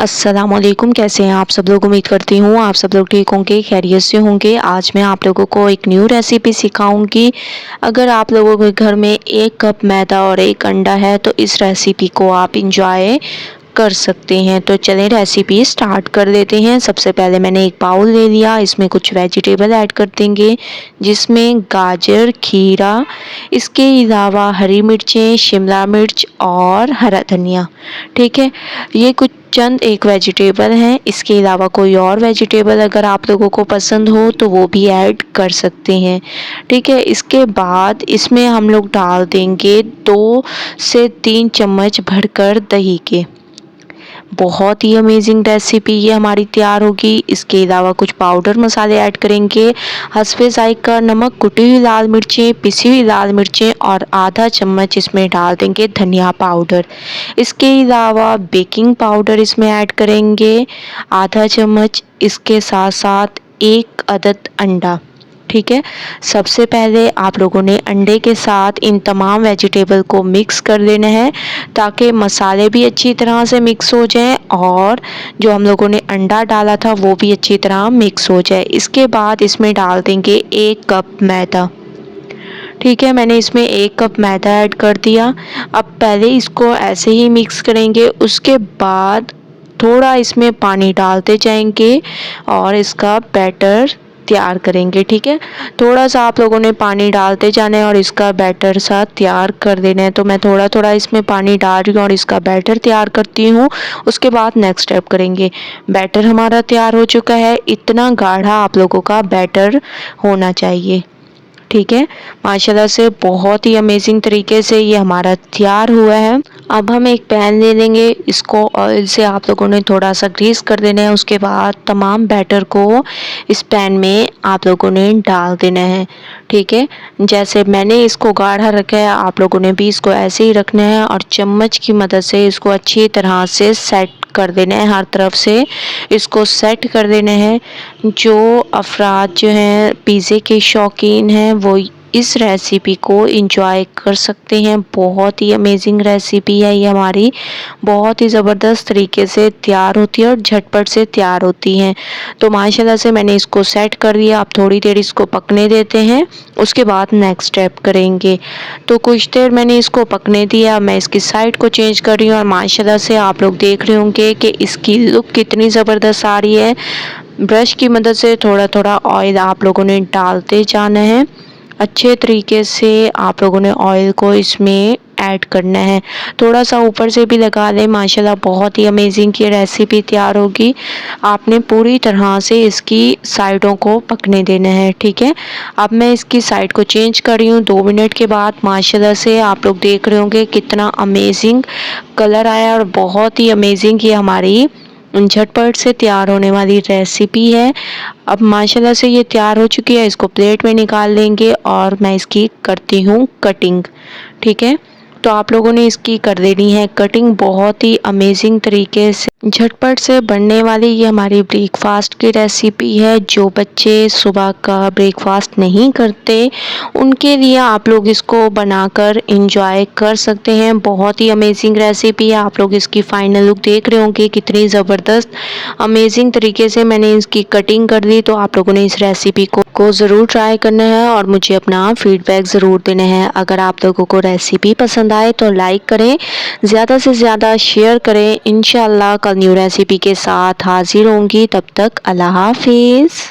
अस्सलामुअलैकुम। कैसे हैं आप सब लोग? उम्मीद करती हूँ आप सब लोग ठीक होंगे, खैरियत से होंगे। आज मैं आप लोगों को एक न्यू रेसिपी सिखाऊंगी। अगर आप लोगों के घर में 1 कप मैदा और 1 अंडा है तो इस रेसिपी को आप इंजॉय कर सकते हैं। तो चलें रेसिपी स्टार्ट कर लेते हैं। सबसे पहले मैंने एक बाउल ले लिया, इसमें कुछ वेजिटेबल ऐड कर देंगे जिसमें गाजर, खीरा, इसके अलावा हरी मिर्चें, शिमला मिर्च और हरा धनिया। ठीक है, ये कुछ चंद एक वेजिटेबल हैं। इसके अलावा कोई और वेजिटेबल अगर आप लोगों को पसंद हो तो वो भी ऐड कर सकते हैं। ठीक है, इसके बाद इसमें हम लोग डाल देंगे 2 से 3 चम्मच भरकर दही के। बहुत ही अमेजिंग रेसिपी ये हमारी तैयार होगी। इसके अलावा कुछ पाउडर मसाले ऐड करेंगे, हस्बे ज़ायका नमक, कुटी हुई लाल मिर्चें, पिसी हुई लाल मिर्चें और आधा चम्मच इसमें डाल देंगे धनिया पाउडर। इसके अलावा बेकिंग पाउडर इसमें ऐड करेंगे आधा चम्मच। इसके साथ साथ 1 अदद अंडा। ठीक है, सबसे पहले आप लोगों ने अंडे के साथ इन तमाम वेजिटेबल को मिक्स कर लेना है ताकि मसाले भी अच्छी तरह से मिक्स हो जाएं और जो हम लोगों ने अंडा डाला था वो भी अच्छी तरह मिक्स हो जाए। इसके बाद इसमें डाल देंगे 1 कप मैदा। ठीक है, मैंने इसमें 1 कप मैदा ऐड कर दिया। अब पहले इसको ऐसे ही मिक्स करेंगे, उसके बाद थोड़ा इसमें पानी डालते जाएंगे और इसका बैटर तैयार करेंगे। ठीक है, थोड़ा सा आप लोगों ने पानी डालते जाना है और इसका बैटर सा तैयार कर देना है। तो मैं थोड़ा थोड़ा इसमें पानी डाल रही हूँ और इसका बैटर तैयार करती हूँ। उसके बाद नेक्स्ट स्टेप करेंगे। बैटर हमारा तैयार हो चुका है। इतना गाढ़ा आप लोगों का बैटर होना चाहिए। ठीक है, माशाल्लाह से बहुत ही अमेजिंग तरीके से ये हमारा तैयार हुआ है। अब हम एक पैन ले लेंगे, इसको ऑयल से आप लोगों ने थोड़ा सा ग्रीस कर देना है। उसके बाद तमाम बैटर को इस पैन में आप लोगों ने डाल देना है। ठीक है, जैसे मैंने इसको गाढ़ा रखा है आप लोगों ने भी इसको ऐसे ही रखना है और चम्मच की मदद से इसको अच्छी तरह से सेट कर देना है। हर तरफ से इसको सेट कर देना है। जो अफराद जो हैं पिज़्ज़े के शौकीन हैं वो इस रेसिपी को इंजॉय कर सकते हैं। बहुत ही अमेजिंग रेसिपी है ये हमारी, बहुत ही ज़बरदस्त तरीके से तैयार होती है और झटपट से तैयार होती हैं। तो माशाल्लाह से मैंने इसको सेट कर दिया। अब थोड़ी देर इसको पकने देते हैं, उसके बाद नेक्स्ट स्टेप करेंगे। तो कुछ देर मैंने इसको पकने दिया, मैं इसकी साइड को चेंज कर रही हूँ और माशाल्लाह से आप लोग देख रहे होंगे कि इसकी लुक कितनी ज़बरदस्त आ रही है। ब्रश की मदद से थोड़ा थोड़ा ऑयल आप लोगों ने डालते जाना है। अच्छे तरीके से आप लोगों ने ऑयल को इसमें ऐड करना है, थोड़ा सा ऊपर से भी लगा लें। माशाल्लाह बहुत ही अमेजिंग ये रेसिपी तैयार होगी। आपने पूरी तरह से इसकी साइडों को पकने देना है। ठीक है, अब मैं इसकी साइड को चेंज कर रही हूँ 2 मिनट के बाद। माशाल्लाह से आप लोग देख रहे होंगे कितना अमेजिंग कलर आया और बहुत ही अमेजिंग ये हमारी झटपट से तैयार होने वाली रेसिपी है। अब माशाल्लाह से ये तैयार हो चुकी है। इसको प्लेट में निकाल लेंगे और मैं इसकी करती हूँ कटिंग। ठीक है, तो आप लोगों ने इसकी कर देनी है कटिंग। बहुत ही अमेजिंग तरीके से झटपट से बनने वाली ये हमारी ब्रेकफास्ट की रेसिपी है। जो बच्चे सुबह का ब्रेकफास्ट नहीं करते उनके लिए आप लोग इसको बनाकर एंजॉय कर सकते हैं। बहुत ही अमेजिंग रेसिपी है। आप लोग इसकी फाइनल लुक देख रहे होंगे कितनी ज़बरदस्त अमेजिंग तरीके से मैंने इसकी कटिंग कर दी। तो आप लोगों ने इस रेसिपी को ज़रूर ट्राई करना है और मुझे अपना फीडबैक ज़रूर देना है। अगर आप लोगों को रेसिपी पसंद आए तो लाइक करें, ज़्यादा से ज़्यादा शेयर करें। इंशाल्लाह कल न्यू रेसिपी के साथ हाजिर होंगी। तब तक अल्लाह हाफिज़।